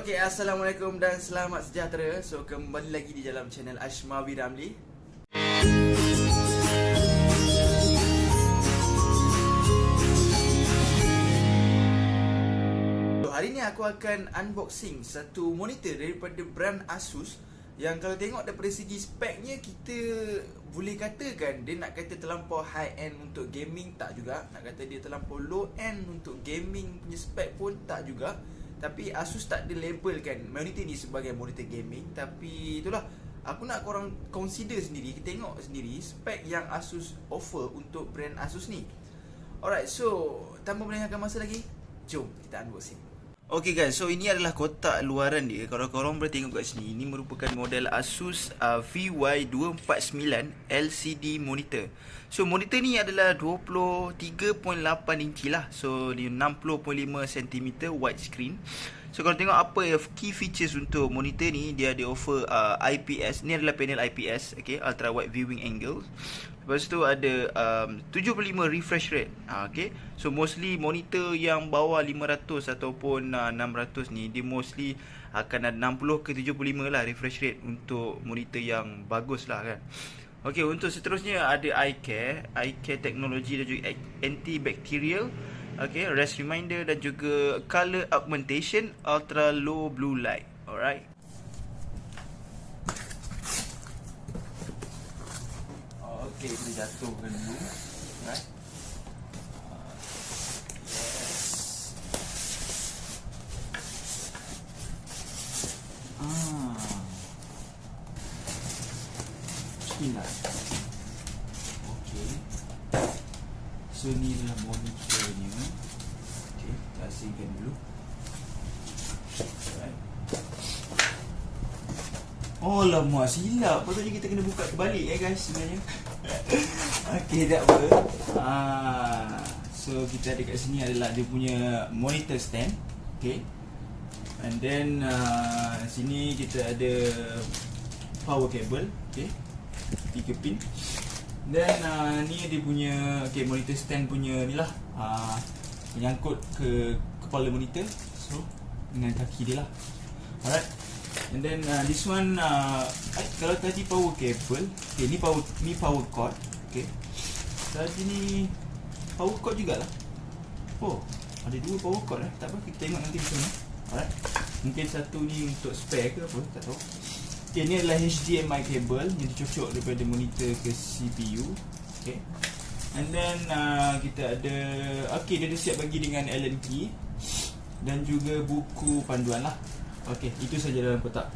Okey, Assalamualaikum dan selamat sejahtera. So, kembali lagi di dalam channel Ashmawi Ramli. So, hari ni aku akan unboxing satu monitor daripada brand Asus yang kalau tengok daripada segi speknya, kita boleh katakan dia nak kata terlampau high end untuk gaming, tak juga. Nak kata dia terlampau low end untuk gaming punya spek pun tak juga. Tapi Asus tak ada labelkan monitor ni sebagai monitor gaming. Tapi itulah, aku nak korang consider sendiri, tengok sendiri spek yang Asus offer untuk brand Asus ni. Alright, so tanpa melengahkan masa lagi, jom kita unboxing. Okay guys, so ini adalah kotak luaran dia. Kalau korang boleh tengok kat sini, ini merupakan model Asus VY249 LCD monitor. So monitor ni adalah 23.8 inci lah. So dia 60.5 cm widescreen. So kalau tengok apa key features untuk monitor ni, dia ada offer IPS. Ni adalah panel IPS, okay, ultra wide viewing angle. Lepas tu ada 75 refresh rate. Okay, so mostly monitor yang bawah 500 ataupun 600 ni, dia mostly akan ada 60 ke 75 lah refresh rate untuk monitor yang bagus lah kan. Okay, untuk seterusnya ada eye care teknologi dan juga antibacterial, okay, rest reminder dan juga color augmentation, ultra low blue light. Alright. Okay, kita jatuhkan dulu. Alright. Bismillah. Okay. So ni adalah monitornya. Okay, kita asingkan dulu. Alright. Oh lama silap. Patutnya kita kena buka terbalik guys sebenarnya. Okay, tak apa. So kita ada kat sini adalah dia punya monitor stand. Okay. And then sini kita ada power cable. Okay, 3 pin. Dan ni dia punya, okay, monitor stand punya ni lah, menyangkut ke kepala monitor. So dengan kaki dia lah. Alright. And then this one, kalau tadi power cable, okay, ni power cord. Okay, tadi ni power cord jugalah. Oh, ada dua power cord tak apa, kita tengok nanti macam mana. Alright. Mungkin satu ni untuk spare ke apa, tak tahu. Okay, ni adalah HDMI cable yang dicocok daripada monitor ke CPU. Okay. And then kita ada, okay, dia ada siap bagi dengan Allen key dan juga buku panduan lah. Okay, itu saja dalam kotak.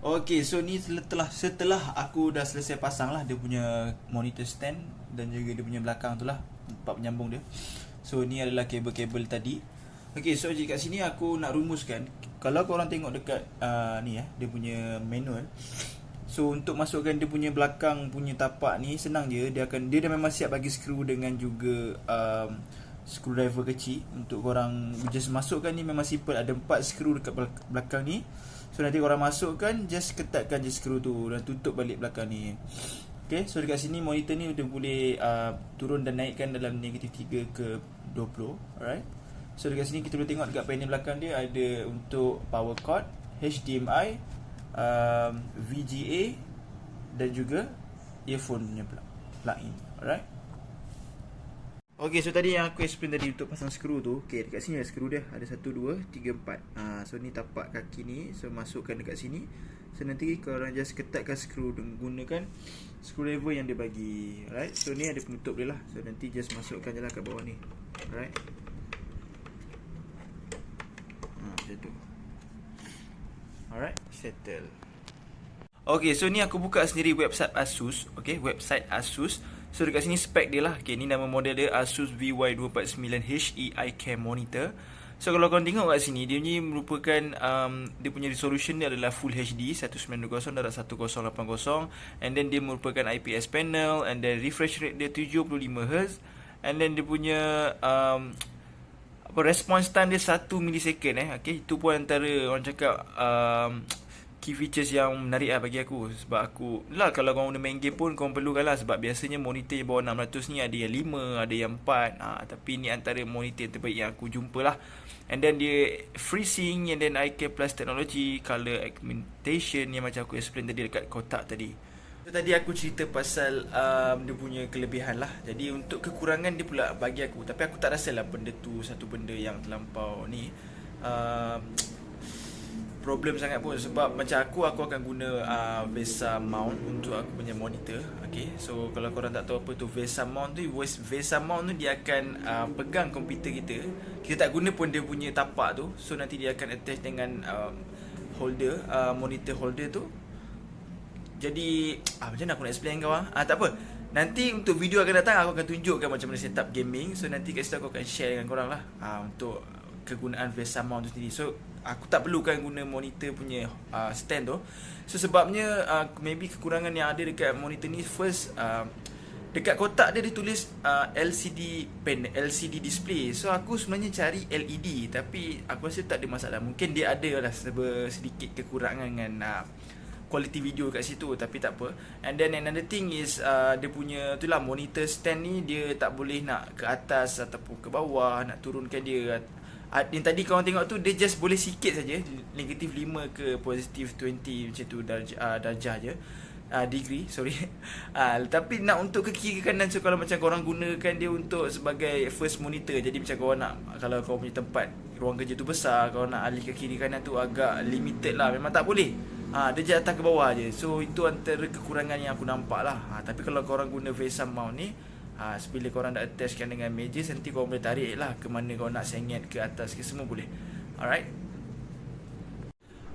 Okay, so ni setelah aku dah selesai pasang lah dia punya monitor stand dan juga dia punya belakang tu lah, tempat penyambung dia. So ni adalah kabel-kabel tadi. Okay, so kat sini aku nak rumuskan. Kalau korang tengok dekat ni dia punya manual. So untuk masukkan dia punya belakang punya tapak ni senang je. Dia dah memang siap bagi skru dengan juga screwdriver kecil. Untuk korang just masukkan ni memang simple. Ada 4 skru dekat belakang ni. So nanti korang masukkan, just ketatkan je skru tu dan tutup balik belakang ni. Okay, so dekat sini monitor ni dia boleh turun dan naikkan dalam negatif 3 ke 20. Alright. So dekat sini kita boleh tengok dekat panel belakang dia ada untuk power cord, HDMI, VGA dan juga earphone punya plug-in. Alright. Okay, so tadi yang aku explain tadi untuk pasang skru tu. Okay, dekat sini ada skru dia. Ada 1, 2, 3, 4. So ni tapak kaki ni. So masukkan dekat sini. So nanti korang just ketatkan skru dengan gunakan screwdriver yang dia bagi. Alright. So ni ada penutup dia lah. So nanti just masukkan je lah kat bawah ni. Alright. Macam tu. Alright, settle. Okay, so ni aku buka sendiri website Asus. Okay, website Asus. So dekat sini spek dia lah. Okay, ni nama model dia Asus VY249 HE iCare monitor. So kalau korang tengok kat sini, dia ni merupakan dia punya resolution dia adalah Full HD 1920x1080. And then dia merupakan IPS panel. And then refresh rate dia 75Hz. And then dia punya response time dia 1 millisecond. Okay, itu pun antara orang cakap key features yang menarik lah bagi aku. Sebab aku lah, kalau korang guna main game pun korang perlukan lah. Sebab biasanya monitor yang bawah 600 ni ada yang 5, ada yang 4. Tapi ni antara monitor terbaik yang aku jumpa lah. And then dia FreeSync, and then IK Plus technology, color augmentation yang macam aku explain tadi dekat kotak tadi. So, tadi aku cerita pasal dia punya kelebihan lah. Jadi untuk kekurangan dia pula bagi aku, tapi aku tak rasa lah benda tu satu benda yang terlampau ni problem sangat pun. Sebab macam aku akan guna VESA mount untuk aku punya monitor. Okay, so kalau korang tak tahu apa tu VESA mount tu, VESA mount tu dia akan pegang komputer kita. Kita tak guna pun dia punya tapak tu. So nanti dia akan attach dengan holder, monitor holder tu. Jadi macam mana aku nak explain kau tak apa. Nanti untuk video akan datang aku akan tunjukkan macam mana setup gaming. So nanti kat situ aku akan share dengan korang lah untuk kegunaan VESA mount tu sendiri. So aku tak perlukan guna monitor punya stand tu. So sebabnya maybe kekurangan yang ada dekat monitor ni, first dekat kotak dia ditulis LCD panel, LCD display. So aku sebenarnya cari LED, tapi aku rasa tak ada masalah. Mungkin dia ada lah sedikit kekurangan dengan quality video kat situ, tapi tak apa. And then another thing is dia punya itulah monitor stand ni dia tak boleh nak ke atas ataupun ke bawah, nak turunkan dia. Yang tadi korang tengok tu dia just boleh sikit saja, negatif 5 ke positif 20 macam tu darjah je, degree sorry. Tapi nak untuk ke kiri ke kanan, so kalau macam korang gunakan dia untuk sebagai first monitor, jadi macam korang nak, kalau korang punya tempat ruang kerja tu besar, korang nak alih ke kiri kanan tu agak limited lah, memang tak boleh. Dia je atas ke bawah je. So itu antara kekurangan yang aku nampak lah. Tapi kalau korang guna VESA mount ni, bila korang dah attachkan dengan meja, nanti korang boleh tarik lah ke mana korang nak sengit, ke atas ke, semua boleh. Alright.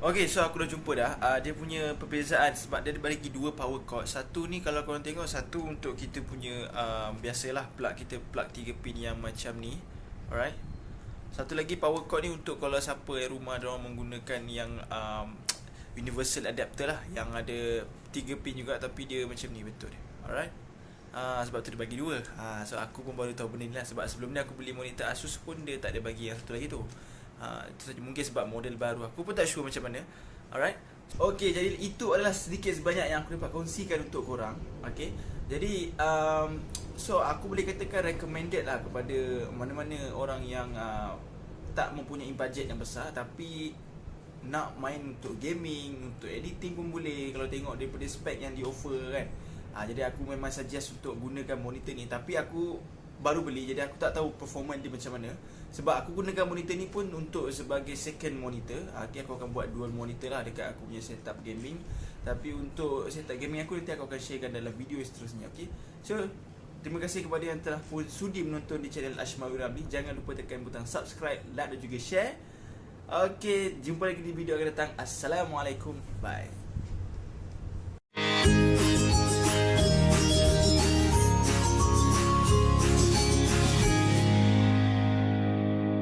Okay, so aku dah jumpa dah dia punya perbezaan. Sebab dia bagi dua power cord. Satu ni kalau korang tengok, satu untuk kita punya biasalah plug kita, plug 3 pin yang macam ni. Alright. Satu lagi power cord ni untuk kalau siapa rumah diorang menggunakan yang universal adapter lah, yang ada 3 pin juga tapi dia macam ni betul. Alright. Sebab tu dia bagi dua. So aku pun baru tahu benda ni lah. Sebab sebelum ni aku beli monitor Asus pun dia tak ada bagi yang satu lagi tu. Itu saja, mungkin sebab model baru, aku pun tak sure macam mana. Alright. Okay, jadi itu adalah sedikit sebanyak yang aku dapat kongsikan untuk korang. Okay, jadi so aku boleh katakan recommended lah kepada mana-mana orang yang tak mempunyai budget yang besar tapi nak main untuk gaming, untuk editing pun boleh. Kalau tengok daripada spek yang di offer kan. Jadi aku memang suggest untuk gunakan monitor ni. Tapi aku baru beli, jadi aku tak tahu performance dia macam mana. Sebab aku gunakan monitor ni pun untuk sebagai second monitor. Okay, aku akan buat dual monitor lah dekat aku punya setup gaming. Tapi untuk setup gaming aku nanti aku akan sharekan dalam video seterusnya. Okay, so terima kasih kepada yang telah sudi menonton di channel Ashmawi Ramli. Jangan lupa tekan butang subscribe, like dan juga share. Okay, jumpa lagi di video akan datang. Assalamualaikum, bye.